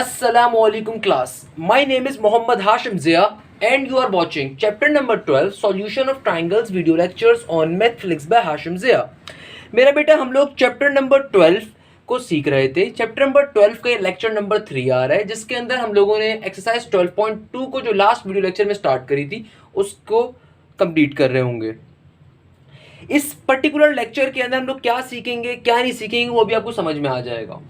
Assalamualaikum class. My name is Mohammad Hashim Zia and you are watching chapter number 12 Solution of Triangles video lectures on Mathflix by Hashim Zia. मेरा बेटा हम लोग chapter number 12 को सीख रहे थे. Chapter number 12 का lecture number 3 आ रहा है जिसके अंदर हम लोगों ने एक्सरसाइज 12.2 को जो लास्ट वीडियो लेक्चर में स्टार्ट करी थी उसको कंप्लीट कर रहे होंगे. इस पर्टिकुलर लेक्चर के अंदर हम लोग क्या सीखेंगे क्या नहीं सीखेंगे वो भी आपको समझ में आ जाएगा.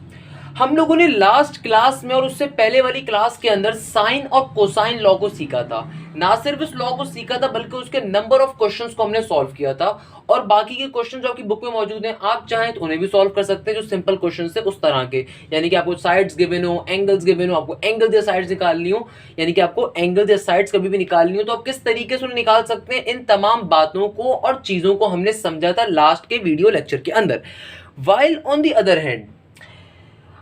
हम लोगों ने लास्ट क्लास में और उससे पहले वाली क्लास के अंदर साइन और कोसाइन लॉ को सीखा था. ना सिर्फ इस लॉ को सीखा था बल्कि उसके नंबर ऑफ क्वेश्चंस को हमने सॉल्व किया था. और बाकी के क्वेश्चन जो आपकी बुक में मौजूद हैं आप चाहें तो उन्हें भी सॉल्व कर सकते हैं जो सिंपल क्वेश्चन है उस तरह के. यानी कि आपको साइड्स गिवन हो, एंगल्स गिवन हो, आपको एंगल या साइड्स निकालनी हो, यानी कि आपको एंगल या साइड्स कभी भी निकालनी हो तो आप किस तरीके से उन्हें निकाल सकते हैं. इन तमाम बातों को और चीजों को हमने समझा था लास्ट के वीडियो लेक्चर के अंदर. While on the other hand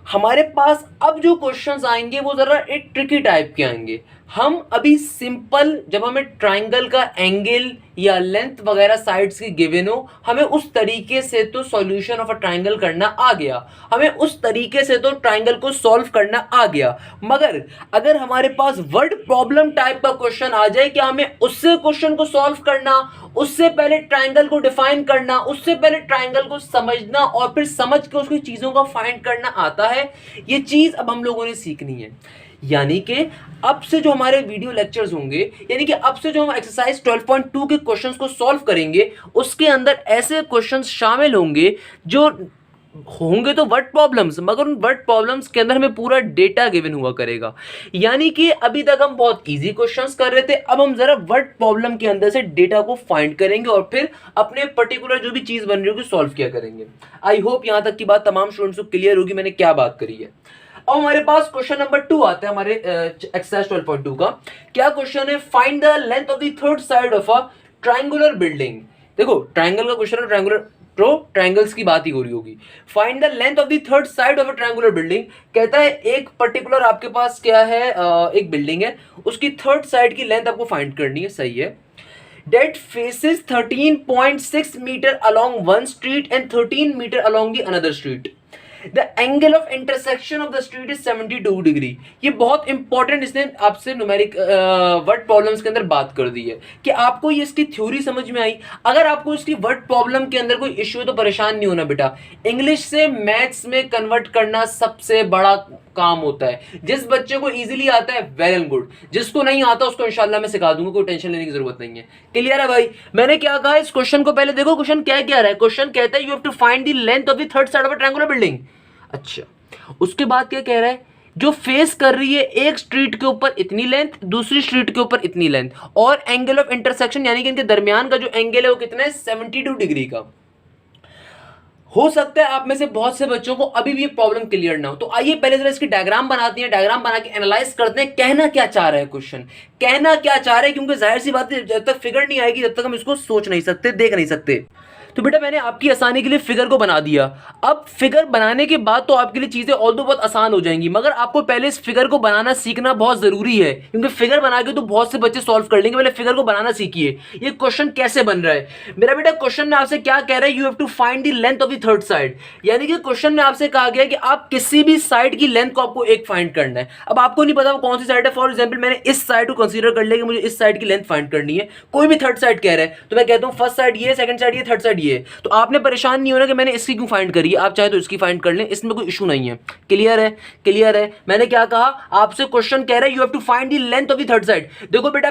हमारे पास अब जो क्वेश्चंस आएंगे वो जरा एक ट्रिकी टाइप के आएंगे. हम अभी सिंपल जब हमें ट्राइंगल का एंगल या लेंथ वगैरह साइड्स की गिवन हो हमें उस तरीके से तो सॉल्यूशन ऑफ अ ट्राइंगल करना आ गया, हमें उस तरीके से तो ट्राइंगल को सॉल्व करना आ गया. मगर अगर हमारे पास वर्ड प्रॉब्लम टाइप का क्वेश्चन आ जाए क्या हमें उससे क्वेश्चन को सॉल्व करना, उससे पहले ट्राइंगल को डिफाइन करना, उससे पहले ट्राइंगल को समझना और फिर समझ के उसकी चीजों का फाइंड करना आता है. ये चीज अब हम लोगों ने सीखनी है. यानी कि अब से जो हमारे वीडियो लेक्चर्स होंगे यानी कि अब से जो हम एक्सरसाइज 12.2 के क्वेश्चंस को सॉल्व करेंगे उसके अंदर ऐसे क्वेश्चंस शामिल होंगे जो होंगे तो वर्ड प्रॉब्लम्स, मगर उन वर्ड प्रॉब्लम्स के अंदर हमें पूरा डेटा गिवन हुआ करेगा. यानी कि अभी तक हम बहुत इजी क्वेश्चंस कर रहे थे, अब हम जरा वर्ड प्रॉब्लम के अंदर से डेटा को फाइंड करेंगे और फिर अपने पर्टिकुलर जो भी चीज बन रही होगी सॉल्व किया करेंगे. आई होप यहां तक की बात तमाम स्टूडेंट्स को क्लियर होगी मैंने क्या बात करी है. अब हमारे पास क्वेश्चन नंबर 2 आता है हमारे एक्सरसाइज 12.2 का. क्या क्वेश्चन है? Find the length of the third side of a triangular building. देखो ट्रायंगल का क्वेश्चन है, ट्रायंगल्स की बात ही हो रही होगी. Find the length of the third side of a triangular building. कहता है एक पर्टिकुलर आपके पास क्या है, एक बिल्डिंग है, उसकी थर्ड साइड की लेंथ आपको फाइंड करनी है. सही है. That faces 13.6 meter along one street and 13 meter along the another street. The angle of intersection of the street is 72 degree. ये बहुत इंपॉर्टेंट इसने आपसे न्यूमेरिक वर्ड प्रॉब्लम्स के अंदर बात कर दी है कि आपको ये इसकी थ्योरी समझ में आई. अगर आपको इसकी वर्ड प्रॉब्लम के अंदर कोई इश्यू है तो परेशान नहीं होना बेटा. इंग्लिश से मैथ्स में कन्वर्ट करना सबसे बड़ा काम होता है. जिस बच्चे को इजीली आता है वेल एंड गुड, जिसको नहीं आता उसको इंशाल्लाह मैं सिखा दूंगा, कोई टेंशन लेने की जरूरत नहीं है. क्लियर है भाई? मैंने क्या कहा इस क्वेश्चन को पहले देखो. क्वेश्चन क्या कह रहा है? क्वेश्चन कहता है you have to find the length of the third side of a triangular building. अच्छा, उसके बाद क्या कह रहा है? जो फेस कर रही है एक स्ट्रीट के ऊपर इतनी लेंथ, दूसरी स्ट्रीट के ऊपर इतनी लेंथ, और एंगल ऑफ इंटरसेक्शन यानी कि इनके दरमियान का जो एंगल है वो कितना है 72 डिग्री का. हो सकता है आप में से बहुत से बच्चों को अभी भी ये प्रॉब्लम क्लियर ना हो, तो आइए पहले जरा इसकी डायग्राम बनाते हैं. डायग्राम बना के एनालाइज करते हैं कहना क्या चाह रहा है क्वेश्चन, कहना क्या चाह रहा है. क्योंकि जाहिर सी बात है जब तक फिगर नहीं आएगी जब तक हम इसको सोच नहीं सकते, देख नहीं सकते. तो बेटा मैंने आपकी आसानी के लिए फिगर को बना दिया. अब फिगर बनाने के बाद तो आपके लिए चीजें और तो बहुत आसान हो जाएंगी, मगर आपको पहले इस फिगर को बनाना सीखना बहुत जरूरी है. क्योंकि फिगर बना के तो बहुत से बच्चे सॉल्व कर लेंगे. पहले फिगर को बनाना सीखिए. ये क्वेश्चन कैसे बन रहा है मेरा बेटा? क्वेश्चन में आपसे क्या कह रहा है? You have to find the length of the third side. यानी कि क्वेश्चन में आपसे कहा गया कि आप किसी भी साइड की लेंथ को आपको एक फाइंड करना है. अब आपको नहीं पता वो कौन सी साइड है. फॉर एग्जाम्पल मैंने इस साइड को कंसीडर कर लिया कि मुझे इस साइड की लेंथ फाइंड करनी है. कोई भी थर्ड साइड कह रहा है तो मैं कहता हूं फर्स्ट साइड ये, सेकंड साइड ये, थर्ड साइड ये. तो आपने परेशान नहीं होना कि मैंने इसकी क्यों फाइंड करी है, आप चाहे तो इसकी फाइंड कर लें, इसमें कोई इशू नहीं है. क्लियर है? क्लियर है. मैंने क्या कहा आपसे? क्वेश्चन कह रहा है you have to find the length of the third side. देखो बेटा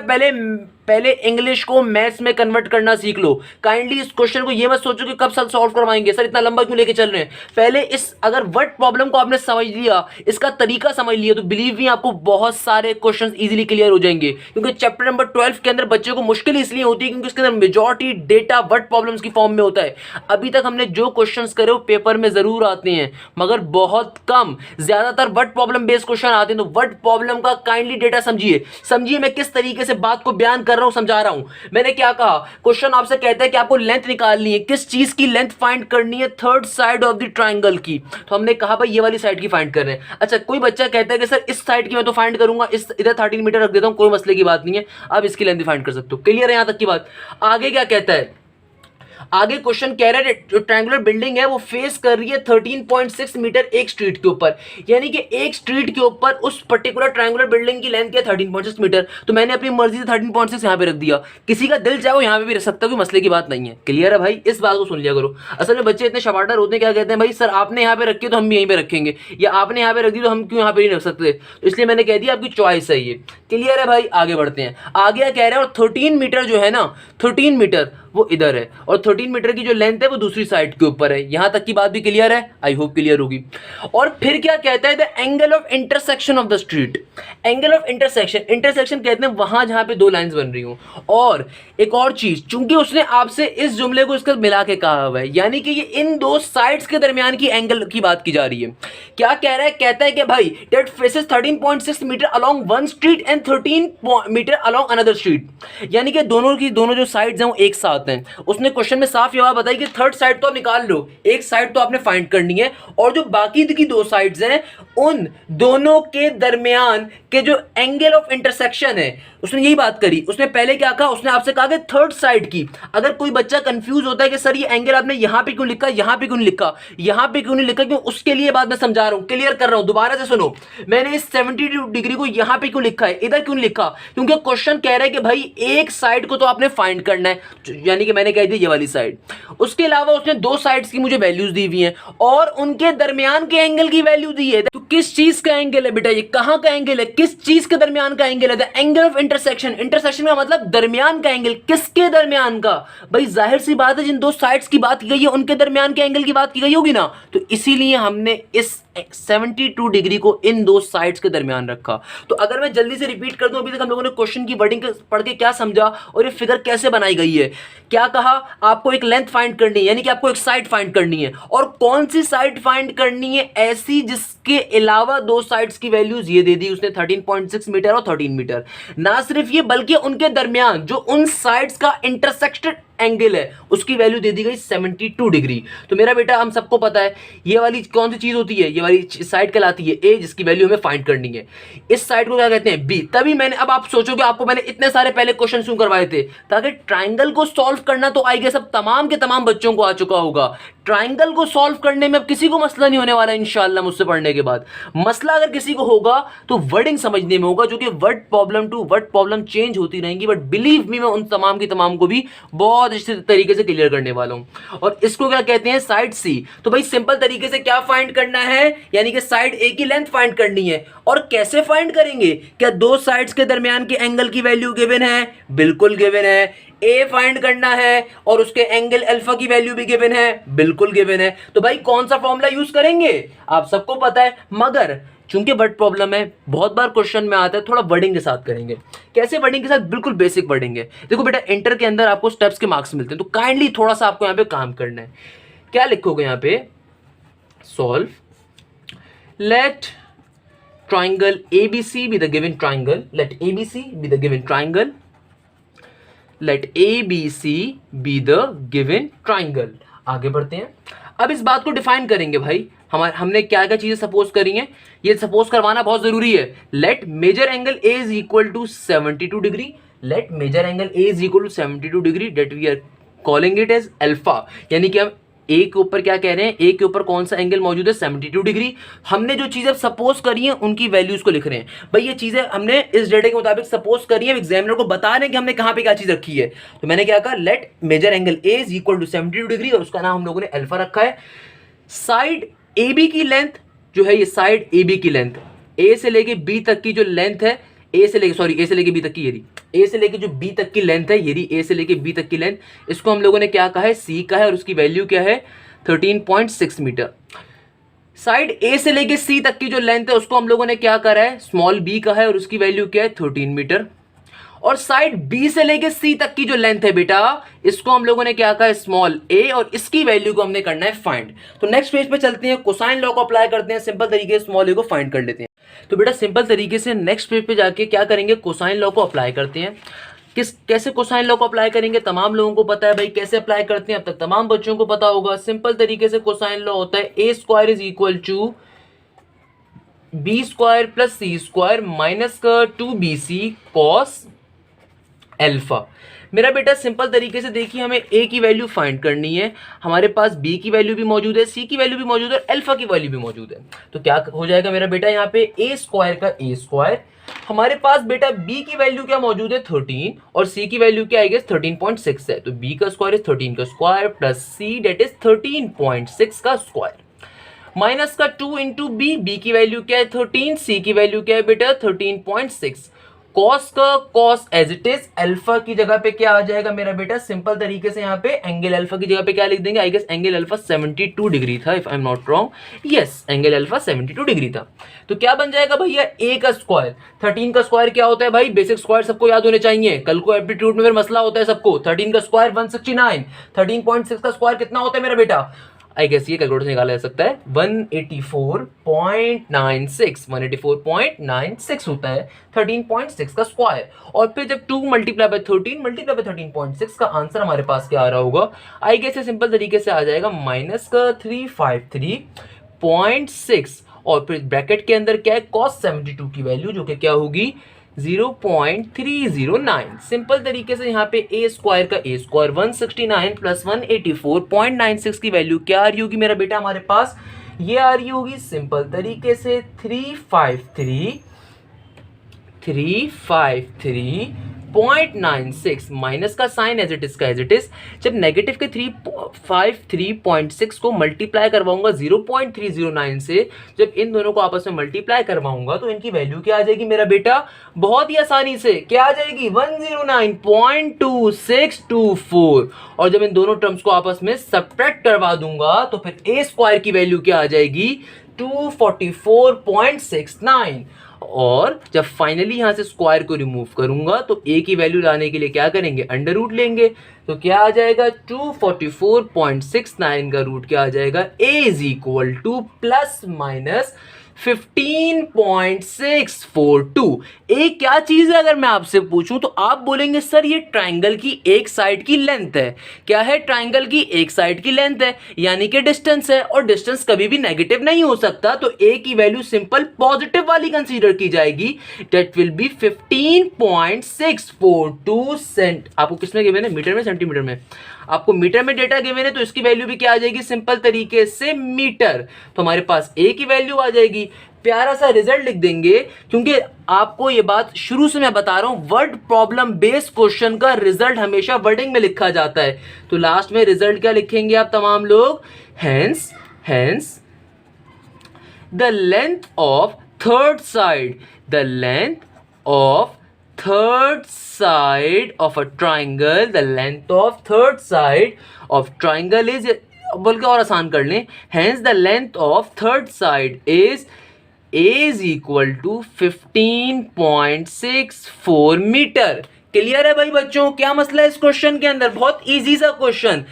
पहले इंग्लिश को मैथ्स में कन्वर्ट करना सीख लो. काइंडली इस क्वेश्चन को ये मत सोचो कि कब सॉल्व करवाएंगे सर, इतना लंबा क्यों लेके चल रहे हैं. पहले इस अगर वर्ड प्रॉब्लम को आपने समझ लिया, इसका तरीका समझ लिया, तो बिलीव मी आपको बहुत सारे क्वेश्चंस इजीली क्लियर हो जाएंगे. क्योंकि चैप्टर नंबर 12 के अंदर बच्चे को मुश्किल इसलिए होती है क्योंकि इसके अंदर मेजॉरिटी डेटा वर्ड प्रॉब्लम्स की फॉर्म में होता है. अभी तक हमने जो क्वेश्चंस करे वो पेपर में जरूर आते हैं मगर बहुत कम, ज्यादातर वर्ड प्रॉब्लम बेस्ड क्वेश्चन आते हैं. तो वर्ड प्रॉब्लम का काइंडली डेटा समझिए मैं किस तरीके से बात को बयान कर रहा हूं, समझा रहा हूं. मैंने क्या कहा? क्वेश्चन आपसे कहता है कि आपको लेंथ निकालनी है. किस चीज की लेंथ फाइंड करनी है? Third side of the triangle की. तो हमने कहा भाई ये वाली साइड की फाइंड कर रहे हैं. अच्छा, कोई बच्चा कहता है कि सर इस साइड की मैं तो फाइंड करूंगा, इस इधर 13 मीटर रख देता हूं, कोई मसले की बात नहीं है, आप इसकी लेंथ फाइंड कर सकते हो. क्लियर है यहां तक की बात? आगे क्या कहता है? आगे क्वेश्चन कह रहा है जो ट्रायंगुलर बिल्डिंग है वो फेस कर रही है 13.6 मीटर एक स्ट्रीट के ऊपर, यानी कि एक स्ट्रीट के ऊपर उस पर्टिकुलर ट्रायंगुलर बिल्डिंग की लेंथ क्या 13.6 मीटर। तो मैंने अपनी मर्जी से 13.6 यहां पे रख दिया, किसी का दिल चाहे वो यहां पे भी रख सकता है, कोई मसले की बात नहीं है। क्लियर है भाई, इस बात को सुन लिया करो। असल में बच्चे इतने शबाटर होते हैं, क्या कहते हैं भाई सर आपने यहां पे रखी तो हम भी यहीं पे रखेंगे, या आपने यहां पे रख दी तो हम क्यों यहां पे नहीं रख सकते, तो इसलिए मैंने कह दिया आपकी चॉइस है ये। क्लियर है भाई, आगे बढ़ते हैं। आगे कह रहे हैं और 13 मीटर जो है ना, 13 मीटर वो इधर है और 13 मीटर की जो लेंथ है वो दूसरी साइड के ऊपर है। यहां तक की बात भी क्लियर है, आई होप क्लियर होगी। और फिर क्या कहता है, the angle of intersection of the street. Angle of intersection, intersection कहते हैं वहां जहां पे दो लाइंस बन रही हो। और एक और चीज, चूंकि उसने आपसे इस जुमले को इसका मिला के कहा हुआ है, यानी कि ये इन दो साइड्स के दरमियान की एंगल की बात की जा रही है। क्या कह रहा है, कहता है कि भाई that faces 13.6 metre along one street and 13 metre along another street, यानी कि दोनों जो साइड्स हैं वो एक साथ हैं। उसने क्वेश्चन में साफ जवाब बताई कि थर्ड साइड तो आप निकाल लो, एक साइड तो आपने फाइंड करनी है, और जो बाकी की दो साइड्स हैं उन दोनों के दरमियान के जो एंगल ऑफ इंटरसेक्शन है, उसने यही बात करी। उसने पहले क्या कहा, उसने आपसे कहा कि थर्ड साइड की। अगर कोई बच्चा कंफ्यूज होता है कि सर ये एंगल आपने यहां पे क्यों लिखा, यहां पे क्यों नहीं लिखा, यहां पे क्यों नहीं लिखा, क्यों, उसके लिए बात मैं समझा रहा हूं, क्लियर कर रहा हूं। दोबारा से सुनो, मैंने इस 72 डिग्री को यहां पे क्यों लिखा है, इधर क्यों नहीं लिखा, क्योंकि क्वेश्चन कह रहा है कि भाई एक साइड को तो आपने फाइंड करना है, यानी कि मैंने कह दिया ये वाली साइड। उसके अलावा उसने दो साइड्स की मुझे वैल्यूज दी हुई हैं और उनके दरमियान के एंगल की वैल्यू दी है। तो किस चीज का एंगल है बेटा, ये कहां का एंगल है, किस चीज के दरमियान का एंगल है, the angle of intersection. Intersection का मतलब दरमियान का एंगल, किसके दरमियान का, भाई जाहिर सी बात है जिन दो साइड्स की बात की गई है उनके दरमियान के एंगल की बात की गई होगी ना, तो इसीलिए हमने इस 72 डिग्री को इन दो साइड्स के दरमियान रखा। तो अगर मैं जल्दी से रिपीट कर दूं, अभी तक हम लोगों ने क्वेश्चन की वर्डिंग पढ़ के क्या समझा और ये फिगर कैसे बनाई गई है। क्या कहा, आपको एक लेंथ फाइंड करनी है, यानी कि आपको एक साइड फाइंड करनी है, और कौन सी साइड फाइंड करनी है, ऐसी जिसके अलावा दो साइड्स की वैल्यूज ये दे दी उसने 13.6 मीटर और 13 मीटर। ना सिर्फ ये बल्कि उनके दरमियान जो उन साइड्स का इंटरसेक्टेड एंगल है उसकी वैल्यू दे दी गई 72 डिग्री। तो मेरा बेटा हम सबको पता है ये वाली कौन सी चीज होती है, ये वाली साइड कहलाती है ए, जिसकी वैल्यू हमें फाइंड करनी है। इस साइड को क्या कहते हैं, बी। तभी मैंने, अब आप सोचोगे आपको मैंने इतने सारे पहले क्वेश्चन क्यों करवाए थे, ताकि ट्राइंगल को सॉल्व करना तो आई गेस अब तमाम के तमाम बच्चों को आ चुका होगा। ट्राइंगल को सॉल्व करने में अब किसी को मसला नहीं होने वाला इंशाल्लाह मुझसे पढ़ने के बाद। मसला अगर किसी को होगा तो वर्डिंग समझने में होगा, जो कि word problem to word problem change होती रहेंगी, बट बिलीव मी मैं उन तमाम की तमाम को भी बहुत अच्छे तरीके से क्लियर करने वाला हूं। और इसको क्या कहते हैं, साइड सी। तो भाई सिंपल तरीके से क्या फाइंड करना है, यानी कि साइड ए की लेंथ फाइंड करनी है। और कैसे फाइंड करेंगे, क्या दो साइड्स के दरमियान के एंगल की वैल्यू गिवन है, बिल्कुल गिवन है। ए फाइंड करना है और उसके एंगल अल्फा की वैल्यू भी गिवन है, बिल्कुल गिवन है। तो भाई कौन सा फॉर्मूला यूज करेंगे आप सबको पता है, मगर चूंकि वर्ड प्रॉब्लम है बहुत बार क्वेश्चन में आता है, थोड़ा वर्डिंग के साथ करेंगे। कैसे वर्डिंग के साथ, बिल्कुल बेसिक वर्डिंग है। देखो बेटा इंटर के अंदर आपको स्टेप्स के मार्क्स मिलते हैं, तो काइंडली थोड़ा सा आपको यहां पे काम करना है। क्या लिखोगे यहां पे, solve let triangle ABC be the given triangle, let ABC be the given triangle, let ABC be the given triangle। आगे बढ़ते हैं, अब इस बात को डिफाइन करेंगे भाई। हमने क्या क्या चीजें सपोज करी हैं, ये सपोज करवाना बहुत जरूरी है। Let measure angle A is equal to 72 degree, let measure angle A is equal to 72 degree, that we are calling it as alpha, यानी कि हम ए के ऊपर क्या कह रहे हैं, ए के ऊपर कौन सा एंगल मौजूद है, 72 डिग्री। हमने जो चीजें सपोज करी हैं उनकी वैल्यूज को लिख रहे हैं। भाई ये चीजें हमने इस डेटा के मुताबिक सपोज करी है, एग्जामिनर को बता रहे हैं कि हमने कहां पे क्या चीज रखी है। तो मैंने क्या कहा, let measure angle A is equal to 72 degree, और उसका नाम हम लोगों ने अल्फा रखा है। साइड ए बी की लेंथ जो है, ये साइड ए बी की लेंथ, ए से लेके बी तक की जो लेंथ है, ए से लेके बी तक की, ये ए से लेके जो बी तक की लेंथ है, ये ए से लेके बी तक की लेंथ, इसको हम लोगों ने क्या कहा है, सी का है, और उसकी वैल्यू क्या है 13.6 मीटर। साइड ए से लेके सी तक की जो लेंथ है उसको हम लोगों ने क्या करा है, स्मॉल बी का है, और उसकी वैल्यू क्या है 13 मीटर। और साइड बी से लेके सी तक की जो लेंथ है बेटा, इसको हम लोगों ने क्या कहा है, स्मॉल ए, और इसकी वैल्यू को हमने करना है फाइंड। तो नेक्स्ट पेज पे चलते हैं, कोसाइन लॉ को अप्लाई करते हैं, सिंपल तरीके से स्मॉल ए को फाइंड कर लेते हैं। तो बेटा सिंपल तरीके से नेक्स्ट पेज पे जाके क्या करेंगे, कोसाइन लॉ को अप्लाई करते हैं। कैसे कोसाइन लॉ को अप्लाई करेंगे, तमाम लोगों को पता है भाई कैसे अप्लाई करते हैं, अब तक तमाम बच्चों को पता होगा। सिंपल तरीके से कोसाइन लॉ होता है a square is equal to b square plus c square minus का 2bc कॉस अल्फा। मेरा बेटा सिंपल तरीके से देखिए, हमें ए की वैल्यू फाइंड करनी है, हमारे पास बी की वैल्यू भी मौजूद है, सी की वैल्यू भी मौजूद है और अल्फा की वैल्यू भी मौजूद है। तो क्या हो जाएगा मेरा बेटा यहाँ पे ए स्क्वायर का ए स्क्वायर, हमारे पास बेटा b की वैल्यू क्या मौजूद है 13 और c की वैल्यू क्या आई गेस 13.6 है, तो b का स्क्वायर इज 13 का square plus c that is 13.6 का स्क्वायर माइनस का 2 इंटू बी की वैल्यू क्या है 13, सी की वैल्यू क्या है बेटा 13.6, कॉस का cos as it is, alpha की जगह पे क्या आ जाएगा मेरा बेटा, सिंपल तरीके से यहाँ पे एंगल अल्फा की जगह पे क्या लिख देंगे, I guess angle alpha 72 degree था if I am not wrong, yes angle alpha 72 degree था। तो क्या बन जाएगा भैया ए का स्क्वायर, 13 का स्क्वायर क्या होता है भाई, बेसिक स्क्वायर सबको याद होने चाहिए, कल को एप्टीट्यूड में फिर मसला होता है सबको, 13 का स्क्वायर 169, 13.6 का स्क्वायर कितना होता है मेरा बेटा, आई गेस ये कैलकुलेटर निकाला जा सकता है 184.96 होता है 13.6 का स्क्वायर, और फिर जब 2 मल्टीप्लाई बाय 13.6 का आंसर हमारे पास क्या आ रहा होगा, आई गेस ये सिंपल तरीके से आ जाएगा माइनस का 353.6 और फिर ब्रैकेट के अंदर क्या है cos 72 की वैल्यू जो कि क्या होगी 0.309। सिंपल तरीके से यहाँ पे ए स्क्वायर का ए स्क्वायर 169 प्लस 184.96 की वैल्यू क्या आ रही होगी मेरा बेटा हमारे पास, ये आ रही होगी सिंपल तरीके से 353.96 माइनस का साइन एज इट इज का एज इट इज, जब नेगेटिव के 353.6 को मल्टीप्लाई करवाऊंगा 0.309 से, जब इन दोनों को आपस में मल्टीप्लाई करवाऊंगा तो इनकी वैल्यू क्या आ जाएगी मेरा बेटा, बहुत ही आसानी से क्या आ जाएगी 109.2624, और जब इन दोनों टर्म्स को आपस में सब्ट्रैक्ट करवा दूंगा तो फिर ए स्क्वायर की वैल्यू क्या आ जाएगी 244.69, और जब फाइनली यहां से स्क्वायर को रिमूव करूंगा तो a की वैल्यू लाने के लिए क्या करेंगे अंडर रूट लेंगे, तो क्या आ जाएगा 244.69 का रूट क्या आ जाएगा a is equal two plus minus 15.642। एक क्या चीज है अगर मैं आपसे पूछूं तो आप बोलेंगे सर ये ट्राइंगल की एक साइड की लेंथ है, क्या है ट्राइंगल की एक साइड की लेंथ है यानी कि डिस्टेंस है, और डिस्टेंस कभी भी नेगेटिव नहीं हो सकता, तो a की वैल्यू सिंपल पॉजिटिव वाली कंसीडर की जाएगी, दैट विल बी 15.642 सेंट। आपको किसमें गिवन है, मीटर में सेंटीमीटर में, आपको मीटर में डेटा गिवन है तो इसकी वैल्यू भी क्या आ जाएगी सिंपल तरीके से मीटर, तो हमारे पास a की वैल्यू आ जाएगी, प्यारा सा रिजल्ट लिख देंगे, क्योंकि आपको ये बात शुरू से मैं बता रहा हूं वर्ड प्रॉब्लम बेस्ड क्वेश्चन का रिजल्ट हमेशा वर्डिंग में लिखा जाता है, तो लास्ट में रिजल्ट क्या लिखेंगे आप तमाम लोग, hence the length of third side, the length of third side of a triangle, the length of third side of triangle is, बोल के और आसान कर लें, hence the length of third side is equal to 15.64 metre. Clear है भाई बच्चों, क्या मसला है इस क्वेश्चन के अंदर, बहुत इजी सा क्वेश्चन,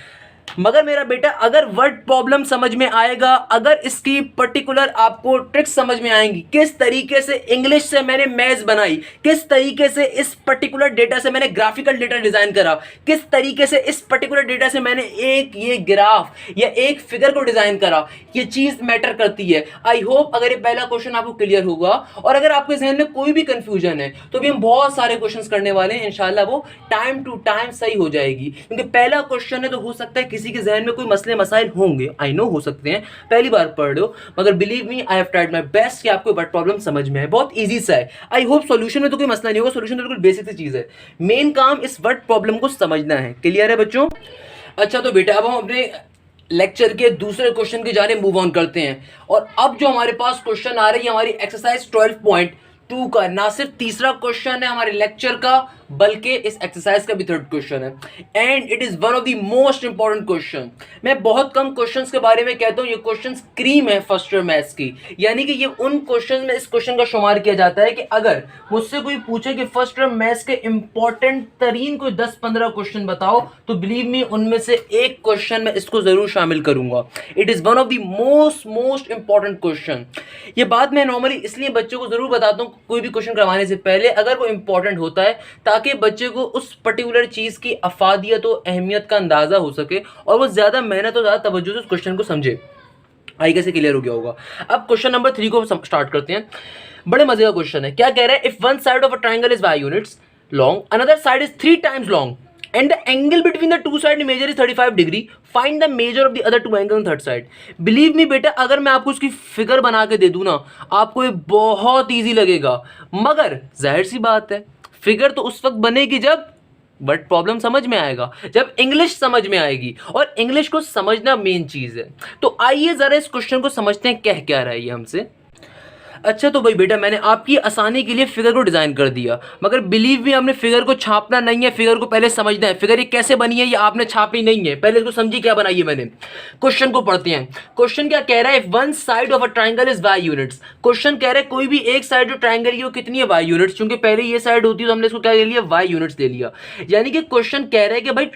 मगर मेरा बेटा अगर वर्ड प्रॉब्लम समझ में आएगा, अगर इसकी पर्टिकुलर आपको ट्रिक्स समझ में आएंगी, किस तरीके से इंग्लिश से मैंने मैथ्स बनाई, किस तरीके से इस पर्टिकुलर डेटा से मैंने ग्राफिकल डेटा डिजाइन करा, किस तरीके से इस पर्टिकुलर डेटा से मैंने एक ये ग्राफ या एक फिगर को डिजाइन करा, ये चीज मैटर करती है। आई होप अगर ये पहला क्वेश्चन आपको क्लियर होगा, और अगर आपके जहन में कोई भी कंफ्यूजन है तो भी हम बहुत सारे क्वेश्चंस करने वाले हैं, इंशाल्लाह वो टाइम टू टाइम सही हो जाएगी, क्योंकि पहला क्वेश्चन है तो हो सकता है किसी के जहन में कोई मसले मसाइल होंगे, आई नो हो सकते हैं, पहली बार पढ़ रहे हो, मगर believe me I have tried my best कि आपको वर्ड प्रॉब्लम समझ में है, बहुत इजी सा है। आई होप सॉल्यूशन में तो कोई मसला नहीं होगा, सॉल्यूशन तो बिल्कुल बेसिक सी चीज है, मेन काम इस वर्ड प्रॉब्लम को समझना है। क्लियर है बच्चों? अच्छा तो बेटा अब हम अपने लेक्चर के दूसरे क्वेश्चन की जाने मूव ऑन करते हैं, और अब जो हमारे पास क्वेश्चन आ रही है हमारी एक्सरसाइज 12.2 का, ना सिर्फ तीसरा क्वेश्चन है हमारे लेक्चर का बल्कि इस एक्सरसाइज का भी थर्ड क्वेश्चन है, and it is one of the most important question. मैं बहुत कम क्वेश्चंस के बारे में कहता हूं, ये क्वेश्चंस क्रीम है फर्स्ट ईयर मैथ्स की, यानी कि ये उन क्वेश्चंस में इस क्वेश्चन का शुमार किया जाता है कि अगर मुझसे कोई पूछे कि फर्स्ट ईयर मैथ्स के इंपॉर्टेंट तरीन कोई 10-15 क्वेश्चन बताओ, तो बिलीव मी उनमें से एक क्वेश्चन में इसको जरूर शामिल करूंगा। It is one of the most important question. ये बात मैं नॉर्मली इसलिए बच्चों को जरूर बताता हूँ कोई भी क्वेश्चन करवाने से पहले, अगर वो इंपॉर्टेंट होता है ताकि बच्चे को उस पर्टिकुलर चीज की अफादियत और अहमियत का अंदाजा हो सके और वो ज्यादा मेहनत और ज्यादा तवज्जो से उस क्वेश्चन को समझे। आई कैसे क्लियर हो गया होगा। अब क्वेश्चन नंबर 3 को स्टार्ट करते हैं। बड़े मजे का क्वेश्चन है। क्या कह रहा है, if one side of a triangle is y units long, another side is 3 times long, and the angle between the two side measure is 35 degree. Find the measure of the other two angles on third side. Believe me बेटा, अगर मैं आपको उसकी figure बना के दे दूं ना, आपको ये बहुत इजी लगेगा, मगर जाहिर सी बात है फिगर तो उस वक्त बनेगी जब बट प्रॉब्लम समझ में आएगा, जब इंग्लिश समझ में आएगी, और इंग्लिश को समझना मेन चीज है। तो आइए जरा इस क्वेश्चन को समझते हैं कह क्या रहा है ये हमसे। अच्छा तो भाई बेटा, मैंने आपकी आसानी के लिए फिगर को डिज़ाइन कर दिया, मगर बिलीव मी हमने फिगर को छापना नहीं है, फिगर को पहले समझना है। फिगर ये कैसे बनी है ये आपने छापी नहीं है, पहले इसको समझिए क्या बनाई है मैंने। क्वेश्चन को पढ़ते हैं। क्वेश्चन क्या कह रहा है, one side of a triangle is Y units. Question कह रहा है कोई भी एक साइड जो ट्राइंगल की वो कितनी है, वाई यूनिट्स। क्योंकि पहले ये साइड होती है तो हमने इसको क्या ले लिया, वाई यूनिट्स ले लिया। यानी कि क्वेश्चन कह रहा है कि भाई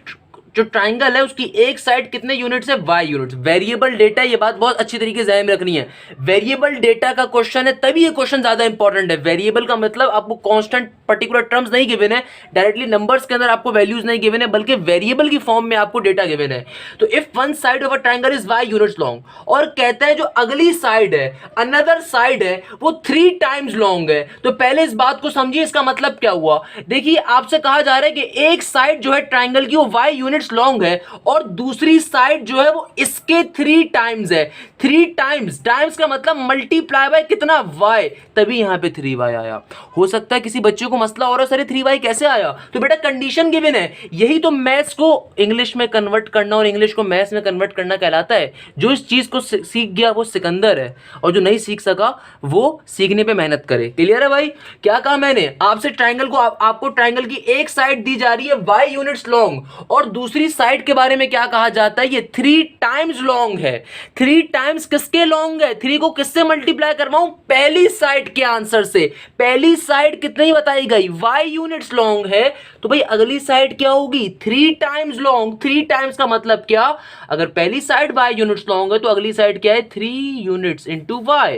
जो ट्राइंगल है उसकी एक साइड कितने यूनिट्स है, वाई यूनिट्स। वेरिएबल डेटा, ये बात बहुत अच्छी तरीके से ध्यान में रखनी है। वेरिएबल डेटा का क्वेश्चन है तभी ये क्वेश्चन ज्यादा इंपॉर्टेंट है। वेरिएबल का मतलब आपको कांस्टेंट पर्टिकुलर टर्म्स नहीं गिवन है, डायरेक्टली नंबर्स के अंदर आपको वैल्यूज नहीं गिवन है, बल्कि वेरिएबल की फॉर्म में आपको डेटा गिवन है। तो if one side of a triangle is Y units long, और कहता है जो अगली साइड है, अनदर साइड है, वो 3 टाइम्स लॉन्ग है। तो पहले इस बात को समझिए, इसका मतलब क्या हुआ। देखिए आपसे कहा जा रहा है कि एक साइड जो है ट्राइंगल की वो वाई यूनिट्स लॉन्ग है, और दूसरी साइड जो है वो इसके 3 टाइम्स है। 3 टाइम्स, टाइम्स का मतलब मल्टीप्लाई बाय कितना, वाई, तभी यहां पे 3y आया। हो सकता है किसी बच्चे को मसला हो रहा है, सर 3y कैसे आया, तो बेटा कंडीशन गिवन है। यही तो मैथ्स को इंग्लिश में कन्वर्ट करना और इंग्लिश को मैथ्स में कन्वर्ट करना कहलाता है। जो इस चीज को सीख गया वो सिकंदर है, और जो नहीं सीख सका वो सीखने पे मेहनत करे। क्लियर है भाई। क्या कहा मैंने आपसे, ट्राइंगल को आपको ट्राइंगल की एक साइड दी जा रही है y यूनिट्स लॉन्ग, और दूसरी साइड के बारे में क्या कहा जाता है, ये 3 टाइम्स लॉन्ग है। 3 टाइम्स किसके लॉन्ग है, 3 को किससे मल्टीप्लाई करवाऊं, पहली साइड के आंसर से। पहली साइड कितनी बताई गई, y यूनिट्स लॉन्ग है, तो भाई अगली साइड क्या होगी, 3 टाइम्स लॉन्ग। 3 टाइम्स का मतलब क्या, अगर पहली साइड y यूनिट्स लॉन्ग है तो अगली साइड क्या है, 3 यूनिट्स इंटू y,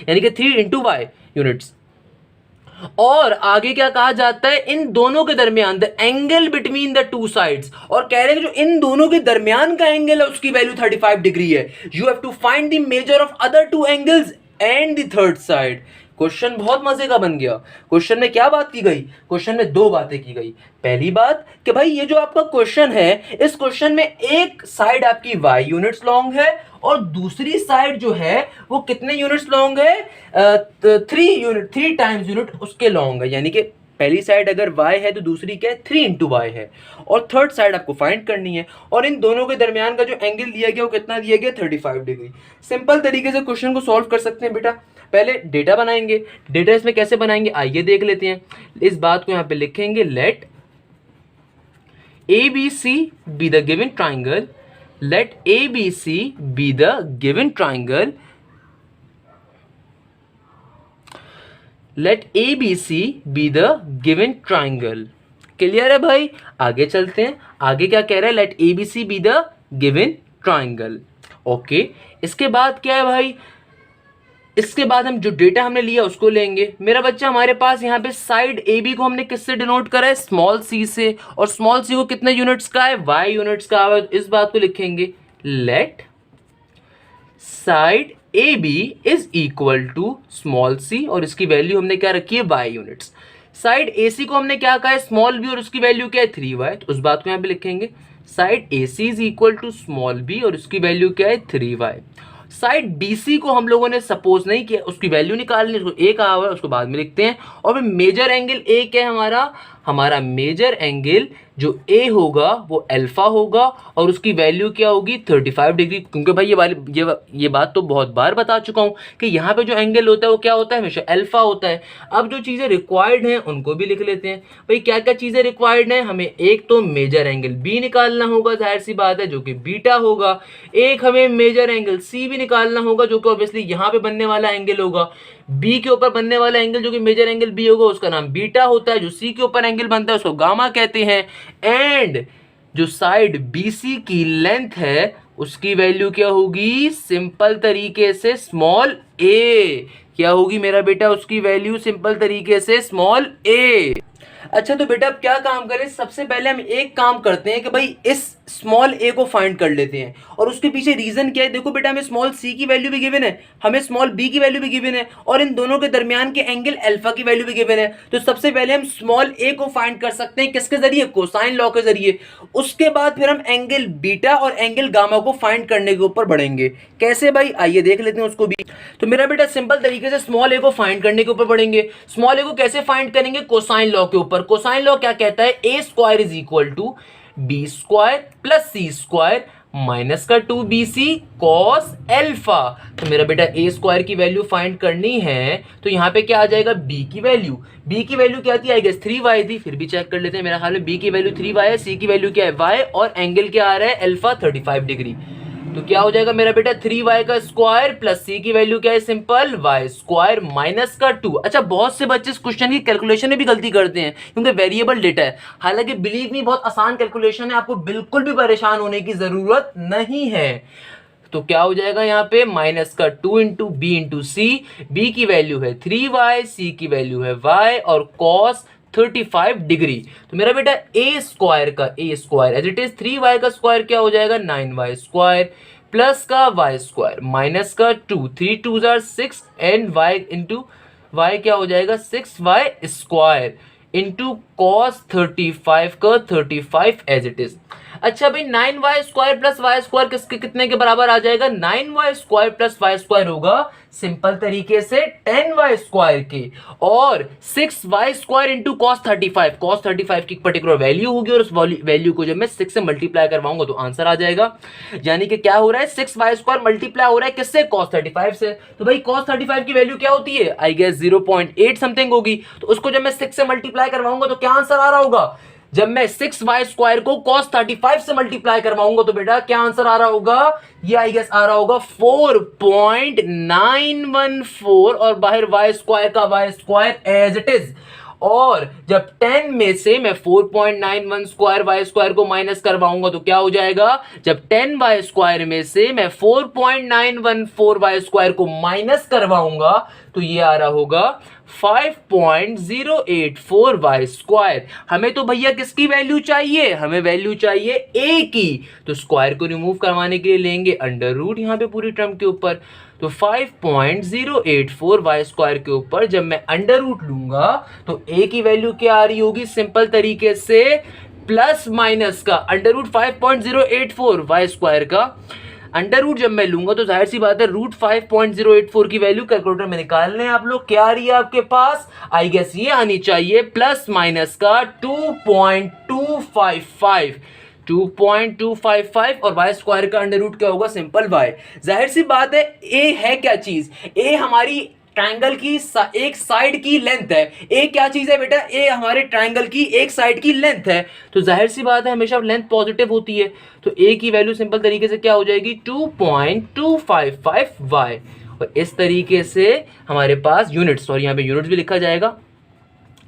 यानी कि 3 इंटू y यूनिट्स। और आगे क्या कहा जाता है, इन दोनों के दरमियान, the angle between the two sides, और कह रहे हैं जो इन दोनों के दरमियान का एंगल है उसकी वैल्यू 35 डिग्री है। You have to find the measure of other 2 angles and the third side. Question बहुत मजे का बन गया। क्वेश्चन में क्या बात की गई, क्वेश्चन में 2 बातें की गई। पहली बात कि भाई ये जो आपका क्वेश्चन है, इस क्वेश्चन में एक साइड आपकी y यूनिट्स लॉन्ग है, और दूसरी साइड जो है वो कितने यूनिट्स लॉन्ग है, 3 टाइम्स यूनिट उसके लॉन्ग है। यानी कि पहली साइड अगर y है तो दूसरी क्या है, 3 इंटू y है, और थर्ड साइड आपको फाइंड करनी है। और इन दोनों के दरमियान का जो एंगल दिया गया वो कितना दिया गया, 35 डिग्री। सिंपल तरीके से क्वेश्चन को सॉल्व कर सकते हैं बेटा। पहले डेटा बनाएंगे। डेटा इसमें कैसे बनाएंगे आइए देख लेते हैं। इस बात को यहां पे लिखेंगे, late ABC be the given triangle, let ABC be the given triangle, let ABC be the given triangle। Clear है भाई। आगे चलते हैं, आगे क्या कह रहा है, let ABC be the given triangle। Okay, इसके बाद क्या है भाई, इसके बाद हम जो डेटा हमने लिया उसको लेंगे। मेरा बच्चा हमारे पास यहाँ पे साइड ए बी को हमने किससे डिनोट करा है, स्मॉल सी से, और स्मॉल सी को कितने यूनिट्स का है, वाई यूनिट्स का है। इस बात को लिखेंगे, let side A b is equal to small c, और इसकी वैल्यू हमने क्या रखी है, वाई यूनिट्स। साइड ए सी को हमने क्या कहा है, स्मॉल बी, और उसकी वैल्यू क्या है, 3y। तो उस बात को यहाँ पे लिखेंगे, side A C is equal to small B, और उसकी वैल्यू क्या है, 3y। साइड BC को हम लोगों ने सपोज नहीं किया, उसकी वैल्यू निकालनी, उसको A कहा हुआ है, उसको बाद में लिखते हैं। और फिर मेजर एंगल A क्या है हमारा मेजर एंगल जो A होगा वो अल्फा होगा, और उसकी वैल्यू क्या होगी, 35 डिग्री। क्योंकि भाई ये बात तो बहुत बार बता चुका हूँ कि यहाँ पे जो एंगल होता है वो क्या होता है, हमेशा अल्फा होता है। अब जो चीज़ें रिक्वायर्ड हैं उनको भी लिख लेते हैं। भाई क्या क्या चीज़ें रिक्वायर्ड हैं, हमें एक तो मेजर एंगल B निकालना होगा, जाहिर सी बात है, जो कि बीटा होगा। एक हमें मेजर एंगल C भी निकालना होगा, जो कि ऑब्वियसली यहाँ पे बनने वाला एंगल होगा। B के ऊपर बनने वाला एंगल जो कि मेजर एंगल B होगा उसका नाम बीटा होता है। जो C के ऊपर एंगल बनता है उसको गामा कहते हैं। एंड जो साइड BC की लेंथ है उसकी वैल्यू क्या होगी, सिंपल तरीके से स्मॉल a। क्या होगी मेरा बेटा, उसकी वैल्यू सिंपल तरीके से स्मॉल a। अच्छा तो बेटा अब क्या काम करें, सबसे पहले हम एक काम करते हैं कि भाई इस स्मॉल ए को फाइंड कर लेते हैं। और उसके पीछे रीजन क्या है, देखो बेटा हमें स्मॉल सी की वैल्यू भी गिवन है, हमें स्मॉल बी की वैल्यू भी गिवन है, और इन दोनों के दरमियान के एंगल अल्फा की वैल्यू भी गिवन है। तो सबसे पहले हम स्मॉल ए को फाइंड कर सकते हैं किसके जरिए, कोसाइन लॉ के जरिए। उसके बाद फिर हम एंगल बीटा और एंगल गामा को फाइंड करने के ऊपर बढ़ेंगे। कैसे भाई, आइए देख लेते हैं उसको भी। तो मेरा बेटा सिंपल तरीके से स्मॉल ए को फाइंड करने के ऊपर बढ़ेंगे। स्मॉल ए को कैसे फाइंड करेंगे, कोसाइन लॉ के ऊपर। कोसाइन लॉ क्या कहता है, a square is equal to b square plus c square minus का 2bc कॉस एल्फा। तो मेरा बेटा ए स्क्वायर की वैल्यू फाइंड करनी है, तो यहाँ पे क्या आ जाएगा, बी की वैल्यू। बी की वैल्यू क्या थी, आई गेस 3y थी, फिर भी चेक कर लेते हैं। मेरा ख्याल में बी की वैल्यू 3y है, सी की वैल्यू क्या है y, और एंगल क्या आ रहा है अल्फा 35 डिग्री। तो क्या हो जाएगा मेरा बेटा 3y का स्क्वायर प्लस सी की वैल्यू क्या है, सिंपल y स्क्वायर माइनस का 2। अच्छा, बहुत से बच्चे इस क्वेश्चन की कैलकुलेशन में भी गलती करते हैं क्योंकि वेरिएबल डेटा है। हालांकि बिलीव मी बहुत आसान कैलकुलेशन है, आपको बिल्कुल भी परेशान होने की जरूरत नहीं है। तो क्या हो जाएगा यहाँ पे माइनस का 2 इंटू बी इंटू सी। बी की वैल्यू है 3y, सी की वैल्यू है y, और cos 35 डिग्री। तो मेरा बेटा a square as it is 3y का स्क्वायर क्या हो जाएगा, 9y स्क्वायर प्लस का y स्क्वायर माइनस का 2, 3 2 6 एंड y इंटू y क्या हो जाएगा 6y स्क्वायर इंटू कॉस 35 का 35 एज इट इज। अच्छा भाई 9y square plus Y square किसके कितने के बराबर आ जाएगा, 9y square plus Y square होगा सिंपल तरीके से 10y स्क्वायर के, और 6y स्क्वायर इंटू कॉस 35 की पर्टिकुलर वैल्यू होगी, और उस वैल्यू को जब मैं 6 से मल्टीप्लाई करवाऊंगा तो आंसर आ जाएगा। यानी कि क्या हो रहा है, 6y स्क्वायर मल्टीप्लाई हो रहा है किससे, कॉस 35 से। तो भाई कॉस 35 की वैल्यू क्या होती है, आई गेस 0.8 समथिंग होगी। तो उसको जब मैं 6 से मल्टीप्लाई करवाऊंगा तो क्या आंसर आ रहा होगा, जब मैं 6y स्क्वायर को cos 35 से मल्टीप्लाई करवाऊंगा तो बेटा क्या आंसर आ रहा होगा, ये आई गेस आ रहा होगा 4.914, और बाहर y स्क्वायर का y square as it is. और जब 10 में से मैं 4.91 स्क्वायर y स्क्वायर को माइनस करवाऊंगा तो क्या हो जाएगा, जब 10y स्क्वायर में से मैं 4.914 y स्क्वायर को माइनस करवाऊंगा तो ये आ रहा होगा 5.084 y स्क्वायर। हमें तो भैया किसकी वैल्यू चाहिए, हमें वैल्यू चाहिए a की। तो स्क्वायर को रिमूव करवाने के लिए लेंगे अंडर रूट यहाँ पे पूरी टर्म के ऊपर। तो 5.084 y स्क्वायर के ऊपर जब मैं अंडर रूट लूंगा तो a की वैल्यू क्या आ रही होगी, सिंपल तरीके से प्लस माइनस का अंडर रूट 5.084 y स्क्वायर का अंडर रूट जब मैं लूंगा तो जाहिर सी बात है रूट 5.084 की वैल्यू कैलकुलेटर में निकालने हैं आप लोग। क्या आ रही है आपके पास, आई गेस ये आनी चाहिए प्लस माइनस का 2.255 और y स्क्वायर का अंडर रूट क्या होगा, सिंपल y। जाहिर सी बात है a है क्या चीज, a हमारी ट्रायंगल की एक साइड की लेंथ है। ए क्या चीज है बेटा, ए हमारे ट्रायंगल की एक साइड की लेंथ है। तो जाहिर सी बात है हमेशा लेंथ पॉजिटिव होती है, तो ए की वैल्यू सिंपल तरीके से क्या हो जाएगी 2.255y। और इस तरीके से हमारे पास यूनिट, सॉरी यहाँ पे यूनिट्स भी लिखा जाएगा।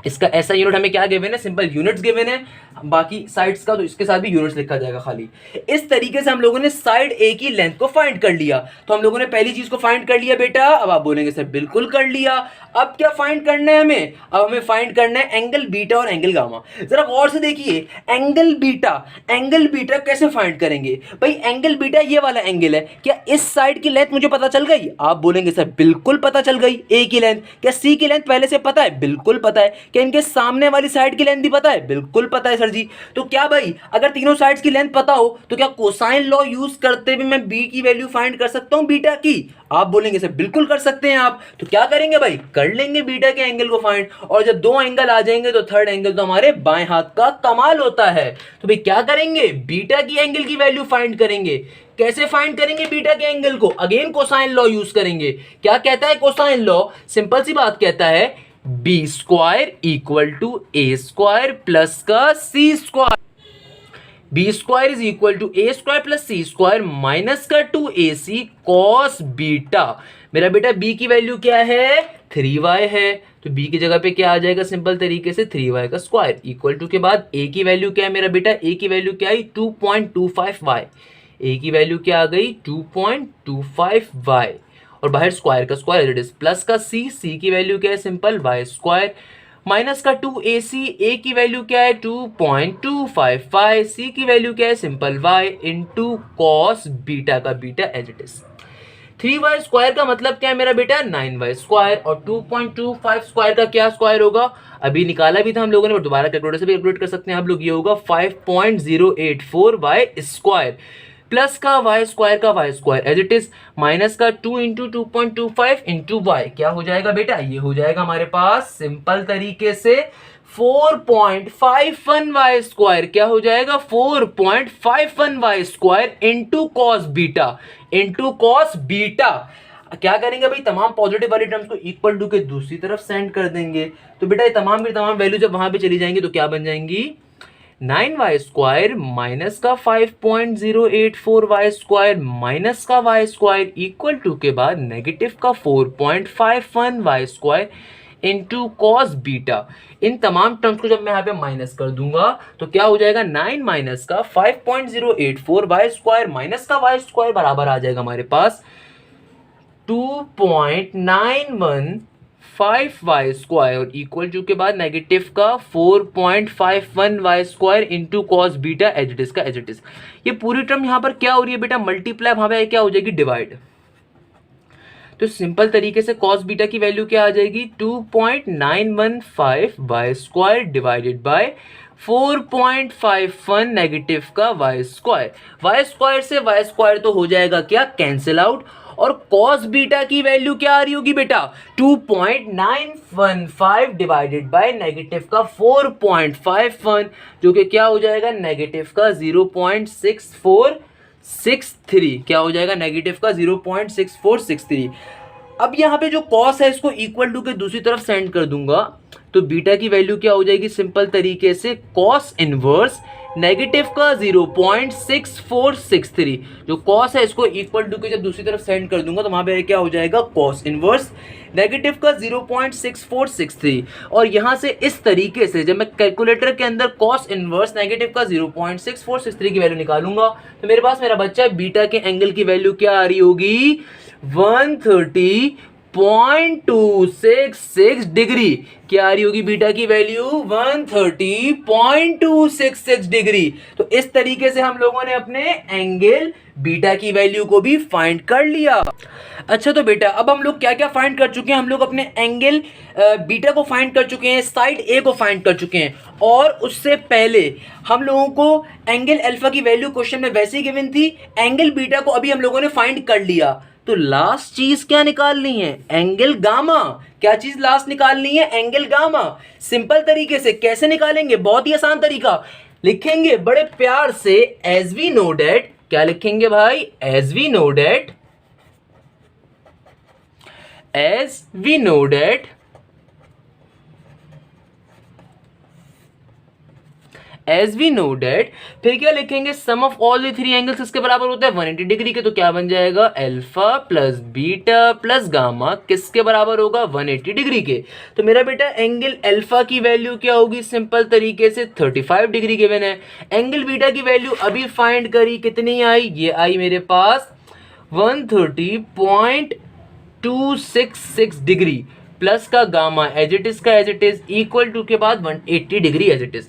इसका ऐसा यूनिट हमें क्या गिवन है, सिंपल यूनिट्स गिवन है, बाकी साइड्स का तो इसके साथ भी यूनिट्स लिखा जाएगा खाली। इस तरीके से हम लोगों ने साइड ए की लेंथ को फाइंड कर लिया। तो हम लोगों ने पहली चीज को फाइंड कर लिया बेटा। अब आप बोलेंगे सर बिल्कुल कर लिया, अब क्या फाइंड करना है हमें, अब हमें फाइंड करना है एंगल बीटा और एंगल गामा। जरा गौर से देखिए एंगल बीटा कैसे फाइंड करेंगे भाई। एंगल बीटा ये वाला एंगल है, क्या इस साइड की लेंथ मुझे पता चल गई, आप बोलेंगे सर बिल्कुल पता चल गई। ए की लेंथ, क्या सी की लेंथ पहले से पता है, बिल्कुल पता है। क्या इनके सामने वाली साइड की लेंथ भी पता है, बिल्कुल पता है सर जी। तो क्या भाई अगर तीनों साइड्स की लेंथ पता हो तो क्या कोसाइन लॉ यूज करते हुए मैं बी की वैल्यू फाइंड कर सकता हूं बीटा की, आप बोलेंगे सर बिल्कुल कर सकते हैं आप। तो क्या करेंगे भाई, कर लेंगे बीटा के एंगल को फाइंड, और जब दो एंगल आ जाएंगे तो थर्ड एंगल तो हमारे बाएं हाथ का कमाल होता है। तो भाई क्या करेंगे, बीटा की एंगल की वैल्यू फाइंड करेंगे। कैसे फाइंड करेंगे बीटा के एंगल को, अगेन कोसाइन लॉ यूज करेंगे। क्या कहता है कोसाइन लॉ, सिंपल सी बात कहता है b square equal to a square plus का c square. B square is equal to a square plus c square minus का 2ac कॉस बीटा। मेरा बेटा b की वैल्यू क्या है, 3y है, तो b की जगह पे क्या आ जाएगा, सिंपल तरीके से 3y का स्क्वायर इक्वल टू के बाद a की वैल्यू क्या है मेरा बेटा, a की वैल्यू क्या आई 2.25y, a की वैल्यू क्या आ गई 2.25y, और बाहर स्क्वायर का स्क्वायर इट इज प्लस का c की वैल्यू क्या है, सिंपल y स्क्वायर माइनस का 2ac, a की वैल्यू क्या है 2.255, c की वैल्यू क्या है simple y into cos beta का beta as it is. 3y square का मतलब क्या है मेरा बेटा 9y स्क्वायर, और 2.25 स्क्वायर का क्या स्क्वायर होगा, अभी निकाला भी था हम लोगों ने, बट दोबारा कैलकुलेटर से भी कैलकुलेट कर सकते हैं आप लोग। ये होगा 5.084y स्क्वायर, प्लस का y square as it is, minus का 2 इंटू 2.25 इंटू वाई, क्या हो जाएगा बेटा, ये हो जाएगा हमारे पास सिंपल तरीके से 4.51y स्क्वायर, क्या हो जाएगा 4.51y square into cos beta, क्या करेंगे भाई, तमाम पॉजिटिव वाली टर्म्स को इक्वल टू के दूसरी तरफ सेंड कर देंगे। तो बेटा ये तमाम की तमाम वैल्यू जब वहां पे चली जाएंगी तो क्या बन जाएंगी 9y स्क्वायर माइनस का 5.084y स्क्वायर माइनस का y स्क्वायर इक्वल टू के बाद नेगेटिव का 4.51y square into cos beta. इन तमाम टर्म्स को जब मैं यहाँ पे माइनस कर दूंगा तो क्या हो जाएगा 9 माइनस का 5.084y स्क्वायर माइनस का y स्क्वायर बराबर आ जाएगा हमारे पास 2.915y स्क्वायर इक्वल टू के बाद नेगेटिव का 4.51y square into cos beta as it is का एज इट इज। ये पूरी टर्म यहाँ पर क्या हो रही है बेटा मल्टीप्लाई, वहां पे क्या हो जाएगी डिवाइड। तो सिंपल तरीके से cos बीटा की वैल्यू क्या आ जाएगी 2.915y square divided by 4.51 negative का y स्क्वायर से y स्क्वायर तो हो जाएगा क्या कैंसिल आउट, और cos बीटा की वैल्यू क्या आ रही होगी बेटा 2.915 डिवाइडेड बाय नेगेटिव का 4.51 जो कि क्या हो जाएगा नेगेटिव का 0.6463, क्या हो जाएगा नेगेटिव का 0.6463। अब यहाँ पे जो cos है इसको इक्वल टू के दूसरी तरफ सेंड कर दूंगा तो बीटा की वैल्यू क्या हो जाएगी सिंपल तरीके से cos इनवर्स नेगेटिव का 0.6463। जो cos है इसको इक्वल टू के जब दूसरी तरफ सेंड कर दूंगा तो वहां पे क्या हो जाएगा cos इनवर्स नेगेटिव का 0.6463। और यहां से इस तरीके से जब मैं कैलकुलेटर के अंदर cos इनवर्स नेगेटिव का 0.6463 की वैल्यू निकालूंगा तो मेरे पास मेरा बच्चा बीटा के एंगल की वैल्यू क्या आ रही होगी 130.266 डिग्री। क्या आ रही होगी बीटा की वैल्यू 130.266 डिग्री। तो इस तरीके से हम लोगों ने अपने एंगल बीटा की वैल्यू को भी फाइंड कर लिया। अच्छा तो बेटा अब हम लोग क्या क्या फाइंड कर चुके हैं, हम लोग अपने एंगल बीटा को फाइंड कर चुके हैं, साइड ए को फाइंड कर चुके हैं, और उससे पहले हम लोगों को एंगल अल्फा की वैल्यू क्वेश्चन में वैसे ही गिवन थी, एंगल बीटा को अभी हम लोगों ने फाइंड कर लिया। तो लास्ट चीज क्या निकालनी है एंगल गामा। क्या चीज लास्ट निकालनी है एंगल गामा। सिंपल तरीके से कैसे निकालेंगे, बहुत ही आसान तरीका, लिखेंगे बड़े प्यार से एज वी नो डेट, क्या लिखेंगे भाई एज वी नो डेट फिर क्या लिखेंगे sum of all the three angles किसके बराबर होता है 180 डिग्री के। तो क्या बन जाएगा alpha plus beta plus gamma किसके बराबर होगा 180 डिग्री के। तो मेरा बेटा एंगल अल्फा की वैल्यू क्या होगी सिंपल तरीके से 35 डिग्री गिवन है। एंगल बीटा की वैल्यू अभी फाइंड करी, कितनी आई, ये आई मेरे पास 130.266 डिग्री प्लस का gamma as it is equal to के बाद 180 डिग्री एज इट इज।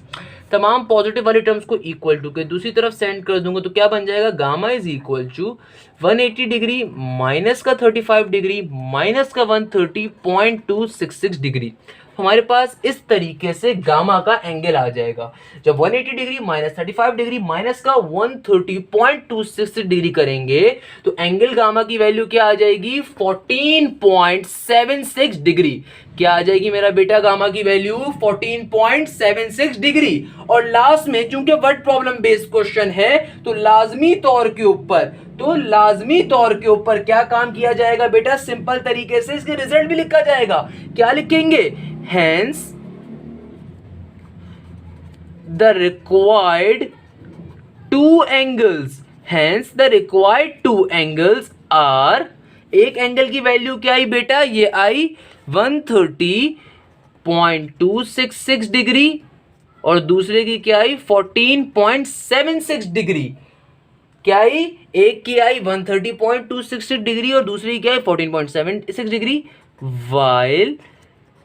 तमाम पॉजिटिव वाली टर्म्स को इक्वल टू के दूसरी तरफ सेंड कर दूंगा तो क्या बन जाएगा gamma is equal to 180 degree minus का 35 डिग्री माइनस का 130.266 डिग्री। हमारे पास इस तरीके से गामा का एंगल आ जाएगा। जब 180 डिग्री माइनस 35 डिग्री माइनस का 130.266 डिग्री करेंगे तो एंगल गामा की वैल्यू क्या आ जाएगी 14.76 डिग्री। क्या आ जाएगी मेरा बेटा गामा की वैल्यू 14.76 डिग्री। और लास्ट में चूंकि वर्ड प्रॉब्लम बेस्ड क्वेश्चन है तो लाजमी तौर के ऊपर क्या काम किया जाएगा बेटा, सिंपल तरीके से इसके रिजल्ट भी लिखा जाएगा। क्या लिखेंगे, hence the required two angles are, एक एंगल की वैल्यू क्या आई बेटा, ये आई 130.266 डिग्री और दूसरे की क्या आई 14.76 डिग्री। क्या आई, एक की आई 130.266 डिग्री और दूसरी की क्या आई 14.76 degree. While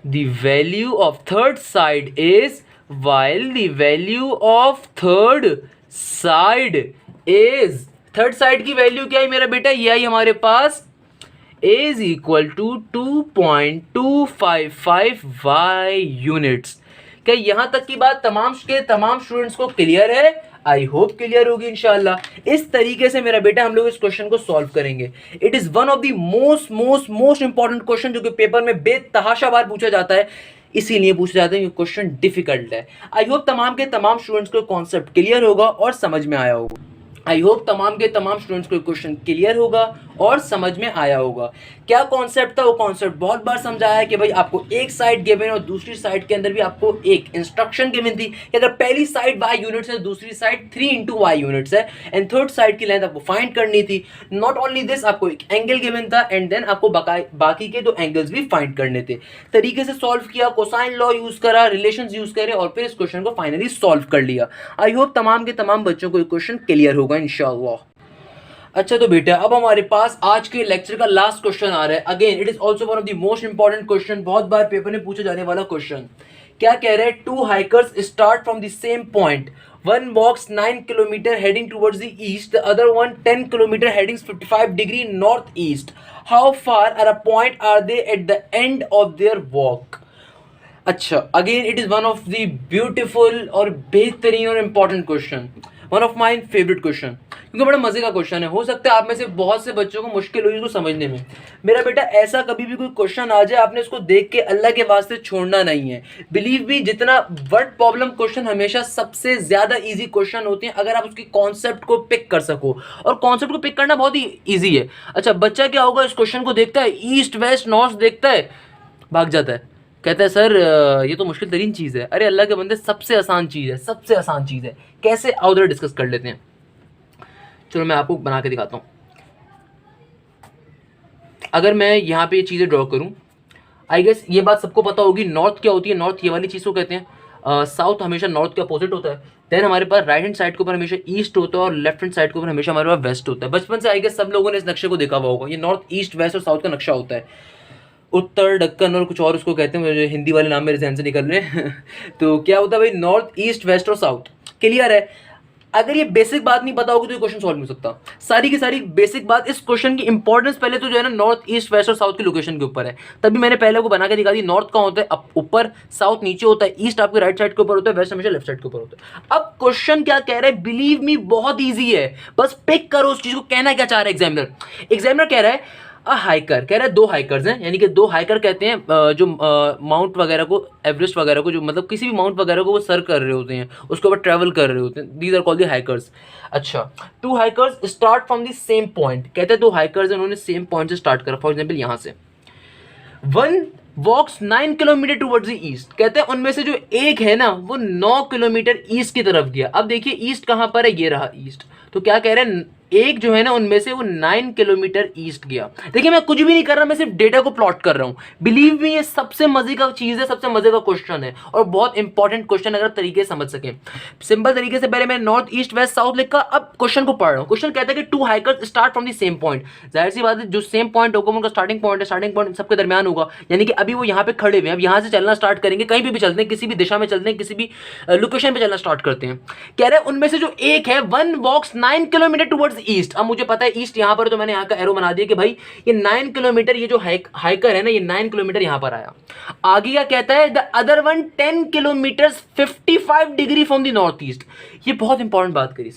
the value of third side is, while the value of third side is, third side की वैल्यू क्या है मेरा बेटा, ये आई हमारे पास a is equal to 2.255 y units. क्या यहाँ तक की बात तमाम स्टूडेंट्स को क्लियर है? आई होप क्लियर होगी इंशाल्लाह। इस तरीके से मेरा बेटा हम लोग इस क्वेश्चन को सॉल्व करेंगे। It is one of the most important question जो कि पेपर में बेतहाशा बार पूछा जाता है, इसीलिए पूछा जाता है कि क्वेश्चन डिफिकल्ट है। आई होप तमाम के तमाम स्टूडेंट्स को कॉन्सेप्ट क्लियर होगा और समझ में आया होगा। आई होप तमाम के तमाम स्टूडेंट्स को क्वेश्चन क्लियर होगा और समझ में आया होगा। क्या कॉन्सेप्ट था? वो कॉन्सेप्ट बहुत बार समझाया है कि भाई आपको एक साइड गिवन है और दूसरी साइड के अंदर भी आपको एक इंस्ट्रक्शन गिवन थी कि अगर पहली साइड y यूनिट्स है, दूसरी साइड 3 इंटू वाई यूनिट्स है, एंड थर्ड साइड की लेंथ आपको फाइंड करनी थी। नॉट ओनली दिस, आपको एक एंगल गिवन था एंड देन आपको बाकी के 2 एंगल्स भी फाइंड करने थे। तरीके से सॉल्व किया, कोसाइन लॉ यूज करा, रिलेशंस यूज करे और फिर इस क्वेश्चन को फाइनली सॉल्व कर लिया। आई होप तमाम के तमाम बच्चों को ये क्वेश्चन क्लियर होगा इंशाअल्लाह। अच्छा तो बेटा अब हमारे पास आज के लेक्चर का लास्ट क्वेश्चन आ रहा है। Again it is also one of the most important question, बहुत बार पेपर में पूछा जाने वाला क्वेश्चन। क्या कह रहे हैं? 2 hikers start from the same point, one walks 9 kilometer heading towards the east, the other one 10 kilometer heading 55 degree northeast. How far are a point are they at the end of their walk? अच्छा, again it is one of the beautiful और बेहतरीन और important question, one of my favourite question, क्योंकि बड़ा मजे का question है। हो सकता है आप में से बहुत से बच्चों को मुश्किल हुई इसको समझने में। मेरा बेटा ऐसा कभी भी कोई क्वेश्चन आ जाए, आपने इसको देख के अल्लाह के वास्ते छोड़ना नहीं है। बिलीव मी, जितना वर्ड प्रॉब्लम क्वेश्चन हमेशा सबसे ज्यादा इजी क्वेश्चन होते हैं अगर आप उसकी कॉन्सेप्ट को पिक कर सको, और कॉन्सेप्ट को पिक करना बहुत ही ईजी है। अच्छा, बच्चा क्या होगा, इस क्वेश्चन को देखता है, ईस्ट वेस्ट नॉर्थ देखता है, भाग जाता है, कहता है सर ये तो मुश्किल तरीन चीज़ है। अरे अल्लाह के बंदे, सबसे आसान चीज़ है, सबसे आसान चीज़ है। कैसे, आओ उधर डिस्कस कर लेते हैं। चलो मैं आपको बना के दिखाता हूँ। अगर मैं यहाँ पे ये चीज़ें ड्रॉ करूँ, आई गेस ये बात सबको पता होगी, नॉर्थ क्या होती है, नॉर्थ ये वाली चीज़ को कहते हैं, साउथ हमेशा नॉर्थ के अपोजिट होता है। देन हमारे पास राइट हैंड साइड के ऊपर हमेशा ईस्ट होता है और लेफ्ट हैंड साइड के ऊपर हमेशा हमारे पास वेस्ट होता है। बचपन से आई गेस सब लोगों ने इस नक्शे को देखा हुआ होगा। ये नॉर्थ ईस्ट वेस्ट और साउथ का नक्शा होता है। उत्तर, दक्कन और कुछ और उसको कहते हैं, मुझे हिंदी वाले नाम मेरे जहन से निकल रहे हैं तो क्या होता है भाई, नॉर्थ ईस्ट वेस्ट और साउथ। क्लियर है? अगर ये बेसिक बात नहीं पता होगी तो ये क्वेश्चन सॉल्व नहीं हो सकता। सारी की सारी बेसिक बात, इस क्वेश्चन की इंपॉर्टेंस पहले तो जो है ना नॉर्थ ईस्ट वेस्ट और साउथ की लोकेशन के ऊपर है। तभी मैंने पहले को बना के दिखा दी। नॉर्थ कहाँ होता है, ऊपर, साउथ नीचे होता है, ईस्ट आपके राइट साइड के ऊपर होता है, वेस्ट हमेशा लेफ्ट साइड के ऊपर होता है। अब क्वेश्चन क्या कह रहा है, बिलीव मी बहुत ईजी है, बस पिक करो उस चीज को। कहना क्या चाह रहा है एग्जामिनर कह रहा है हाइकर, कह रहा है 2 हाइकर्स हैं, यानी कि 2 हाइकर कहते हैं जो माउंट वगैरह को, एवरेस्ट वगैरह को, जो मतलब किसी भी माउंट वगैरह को वो सर कर रहे होते हैं, उसके ऊपर ट्रैवल कर रहे होते हैं। These are called the hikers. अच्छा, 2 hikers start from the same point, कहते हैं 2 हाइकर्स हैं, उन्होंने सेम पॉइंट से स्टार्ट करा। फॉर एग्जाम्पल यहाँ से 1 walks 9 kilometre towards the east, कहते हैं उनमें से जो एक है ना वो 9 किलोमीटर ईस्ट की तरफ गया। अब देखिए ईस्ट कहाँ पर है, ये रहा ईस्ट। तो क्या कह रहे हैं, एक जो है ना उनमें से वो 9 किलोमीटर ईस्ट गया। देखिए मैं कुछ भी नहीं कर रहा, मैं सिर्फ डेटा को प्लॉट कर रहा हूं। बिलीव मी, ये सबसे मजे का चीज है, सबसे मजे का क्वेश्चन है और बहुत इंपॉर्टेंट क्वेश्चन अगर तरीके से समझ सके। सिंपल तरीके से पहले मैं नॉर्थ ईस्ट वेस्ट साउथ लिखा, अब क्वेश्चन को पढ़ रहा हूँ। क्वेश्चन कहता है कि 2 hikers start from the same point. जाहिर सी बात है, जो सेम पॉइंट होगा उनका स्टार्टिंग पॉइंट है, स्टार्टिंग पॉइंट सबके दरमियान होगा, यानी कि अभी वो यहाँ पे खड़े हुए हैं। अब यहाँ से चलना स्टार्ट करेंगे, कहीं भी चलते हैं, किसी भी दिशा में चलते हैं, किसी भी लोकेशन पे चलना स्टार्ट करते हैं। कह रहे हैं उनमें से जो एक है 1 वॉक्स 9 किलोमीटर टुवर्ड्स ईस्ट। अब मुझे पता है ईस्ट यहाँ पर, तो मैंने यहाँ का एरो बना दिया कि भाई ये 9 किलोमीटर, ये जो हाइकर है ना ये 9 किलोमीटर यहाँ पर आया। आगे क्या कहता है, the other one 10 kilometre 55 degree from the north east. ये बहुत इंपॉर्टेंट बात करी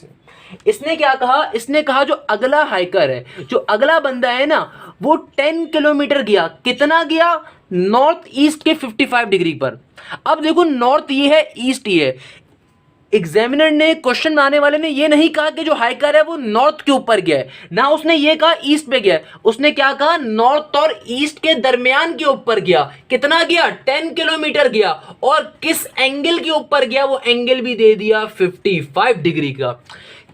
इसने क्या कहा, इसने कहा जो अगला हाइकर है, जो अगला बंदा है ना वो 10 किलोमीटर गया। कितना गया, नॉर्थ ईस्ट के 55 डिग्री पर। अब देखो नॉर्थ ये है, ईस्ट ये है। एग्जामिनर ने, क्वेश्चन बनाने वाले ने ये नहीं कहा कि जो हाइकर है वो नॉर्थ के ऊपर गया है, ना उसने ये कहा ईस्ट पे गया है। उसने क्या कहा, नॉर्थ और ईस्ट के दरमियान के ऊपर गया। कितना गया, 10 किलोमीटर गया। और किस एंगल के ऊपर गया, वो एंगल भी दे दिया 55 डिग्री का।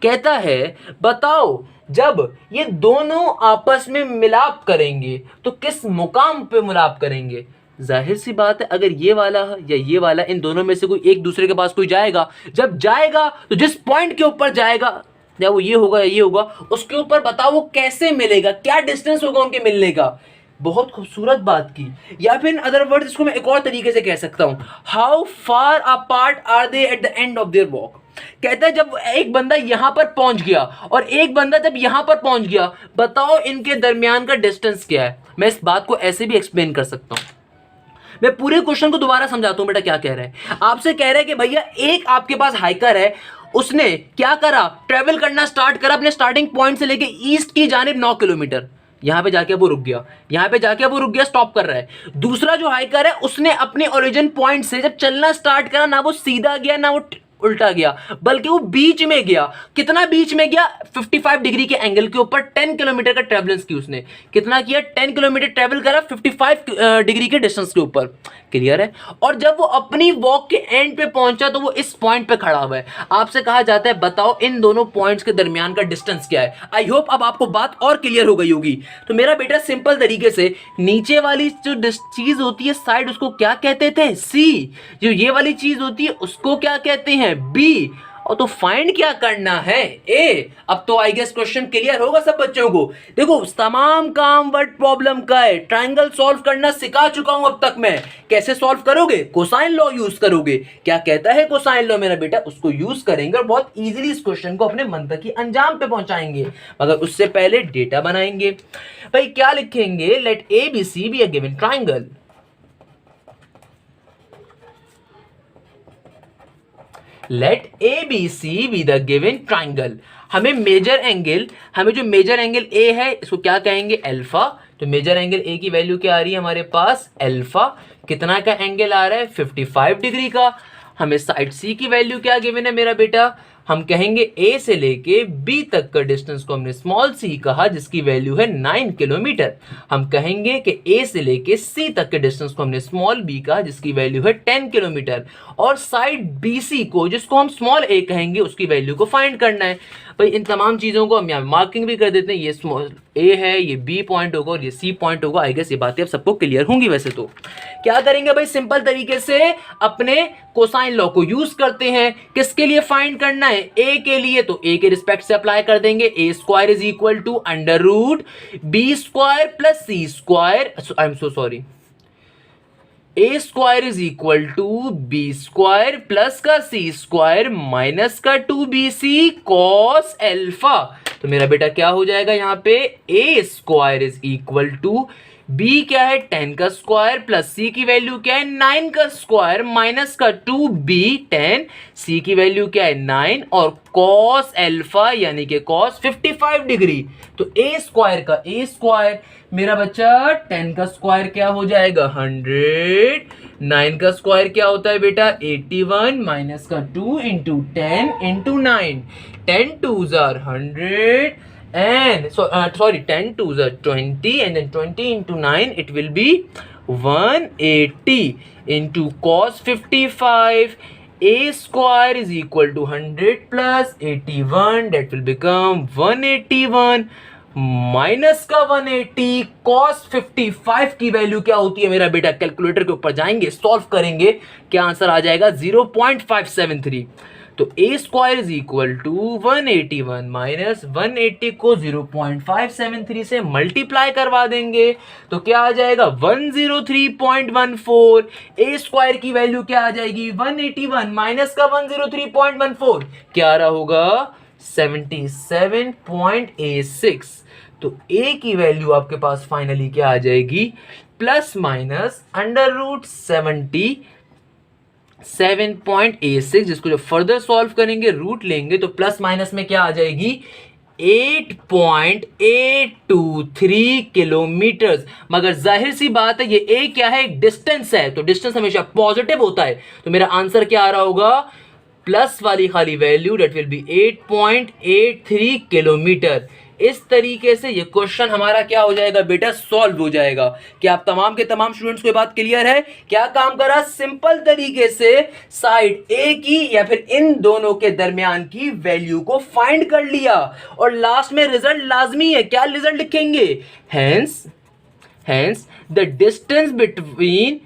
कहता है बताओ जब ये दोनों आपस में मिलाप करेंगे तो किस मुकाम पे मिलाप करेंगे। जाहिर सी बात है, अगर ये वाला या ये वाला, इन दोनों में से कोई एक दूसरे के पास कोई जाएगा, जब जाएगा तो जिस पॉइंट के ऊपर जाएगा, या वो ये होगा या ये होगा, उसके ऊपर बताओ वो कैसे मिलेगा, क्या डिस्टेंस होगा उनके मिलने का। बहुत खूबसूरत बात की। या फिर अदर वर्ड इसको मैं एक और तरीके से कह सकता हूं, how far apart are they at the end of their walk. कहता है जब एक बंदा यहां पर पहुंच गया और एक बंदा जब यहां पर पहुंच गया, बताओ इनके दरमियान का डिस्टेंस क्या है। मैं इस बात को ऐसे भी एक्सप्लेन कर सकता हूं। मैं पूरे क्वेश्चन को दोबारा समझाता हूं बेटा क्या कह रहा है। आपसे कह रहा है कि भैया एक आपके पास हाइकर है, उसने क्या करा, ट्रेवल करना स्टार्ट करा अपने स्टार्टिंग पॉइंट से लेके ईस्ट की जानिब 9 किलोमीटर। यहां पे जाके वो रुक गया, यहां पे जाके वो रुक गया, स्टॉप कर रहा है। दूसरा जो हाइकर है उसने अपने ओरिजिन पॉइंट से जब चलना स्टार्ट करा, ना वो सीधा गया ना वो उल्टा गया, बल्कि वो बीच में गया। कितना बीच में गया, 55 डिग्री के एंगल के ऊपर 10 किलोमीटर का ट्रेवलेंस की उसने। कितना किया, 10 किलोमीटर ट्रेवल करा 55 डिग्री के डिस्टेंस के ऊपर। क्लियर है। और जब वो अपनी वॉक के एंड पे पहुंचा तो वो इस पॉइंट पे खड़ा हुआ है। आपसे कहा जाता है बताओ इन दोनों पॉइंट्स के दरमियान का डिस्टेंस क्या है। आई होप अब आपको बात और क्लियर हो गई होगी। तो मेरा बेटा सिंपल तरीके से, नीचे वाली जो चीज होती है साइड, उसको क्या कहते थे, सी। जो ये वाली चीज होती है उसको क्या कहते हैं, बी। और तो फाइंड क्या करना है, ए। अब तो आई गेस क्वेश्चन क्लियर होगा सब बच्चों को। देखो तमाम काम वर्ड प्रॉब्लम का है, ट्रायंगल सॉल्व करना सिखा चुका हूं अब तक मैं। कैसे सॉल्व करोगे, कोसाइन लॉ यूज करोगे। क्या कहता है कोसाइन लॉ मेरा बेटा, उसको यूज करेंगे और बहुत इजीली इस क्वेश्चन को अपने मंतक की अंजाम पे पहुंचाएंगे। मगर उससे पहले डेटा बनाएंगे। भाई क्या लिखेंगे, let A B C be a given triangle. Let A B C be the given triangle. हमें जो मेजर एंगल ए है इसको क्या कहेंगे, अल्फा। तो मेजर एंगल ए की वैल्यू क्या आ रही है हमारे पास, अल्फा। कितना का एंगल आ रहा है, 55 डिग्री का। हमें साइड सी की वैल्यू क्या गिवन है मेरा बेटा, हम कहेंगे ए से लेके बी तक का डिस्टेंस को हमने स्मॉल सी कहा, जिसकी वैल्यू है 9 किलोमीटर। हम कहेंगे कि ए से लेके सी तक के डिस्टेंस को हमने स्मॉल बी कहा, जिसकी वैल्यू है 10 किलोमीटर। और साइड बी सी को, जिसको हम स्मॉल ए कहेंगे, उसकी वैल्यू को फाइंड करना है। भाई इन तमाम चीज़ों को हम यहाँ मार्किंग भी कर देते हैं। ये स्मॉल ए है, ये बी पॉइंट होगा और ये सी पॉइंट होगा। आई गेस ये बातें अब सबको क्लियर होंगी। वैसे तो क्या करेंगे भाई, सिंपल तरीके से अपने कोसाइन लॉ को यूज करते हैं। किसके लिए फाइंड करना है, ए के लिए। तो ए के रिस्पेक्ट से अप्लाई कर देंगे। A square is equal to under root b square plus c square, I am so sorry, a square is equal to b square plus का सी स्क्वायर माइनस का 2bc कॉस एल्फा। तो मेरा बेटा क्या हो जाएगा यहाँ पे, a square is equal to b क्या है 10 का स्क्वायर प्लस सी की वैल्यू क्या है 9 का स्क्वायर माइनस का 2b 10, सी की वैल्यू क्या है 9 और कॉस एल्फा यानी कि कॉस 55 डिग्री। तो ए स्क्वायर मेरा बच्चा 10 का स्क्वायर क्या हो जाएगा 100, 9 का स्क्वायर क्या होता है बेटा 81 माइनस का 2 into 10 into 9, 10 2s are 100 and 10 2s are 20 and then 20 into 9 it will be 180 into cos 55. A square is equal to 100 plus 81, that will become 181 minus का 180 cos 55 की वैल्यू क्या होती है मेरा बेटा, कैलकुलेटर के ऊपर जाएंगे सॉल्व करेंगे, क्या आंसर आ जाएगा 0.573। तो a square is equal to 181 minus 180 को 0.573 से मल्टीप्लाई करवा देंगे तो क्या आ जाएगा 103.14। ए स्क्वायर की वैल्यू क्या आ जाएगी 181 माइनस का 103.14 क्या आ रहा होगा 77.86। तो ए की वैल्यू आपके पास फाइनली क्या आ जाएगी प्लस माइनस अंडर रूट 77.86, जिसको जब फर्दर सॉल्व करेंगे रूट लेंगे तो प्लस माइनस में क्या आ जाएगी 8.823 किलोमीटर। मगर जाहिर सी बात है ये ए क्या है डिस्टेंस है, तो डिस्टेंस हमेशा पॉजिटिव होता है। तो मेरा आंसर क्या आ रहा होगा प्लस वाली खाली value that will be 8.83 kilometre. इस तरीके से ये क्वेश्चन हमारा क्या हो जाएगा बेटा सॉल्व हो जाएगा। क्या आप तमाम के तमाम स्टूडेंट्स को ये बात क्लियर है। क्या काम करा सिंपल तरीके से साइड ए की या फिर इन दोनों के दरमियान की वैल्यू को फाइंड कर लिया और लास्ट में रिजल्ट लाजमी है। क्या रिजल्ट लिखेंगे hence the distance between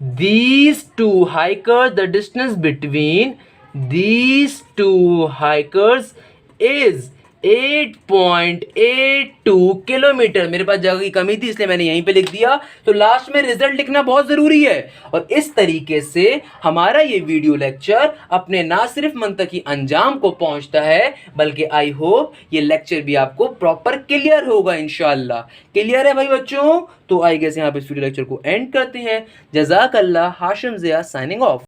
these two hikers, the distance between these two hikers is 8.82 kilometre. मेरे पास जगह की कमी थी इसलिए मैंने यहीं पे लिख दिया। तो लास्ट में रिजल्ट लिखना बहुत जरूरी है। और इस तरीके से हमारा ये वीडियो लेक्चर अपने ना सिर्फ मंतकी अंजाम को पहुंचता है, बल्कि आई होप ये लेक्चर भी आपको प्रॉपर क्लियर होगा इंशाल्लाह। क्लियर है भाई बच्चों? तो आई गेस यहाँ पे इस वीडियो लेक्चर को एंड करते हैं। जज़ाकल्लाह। Hashim Zia signing of.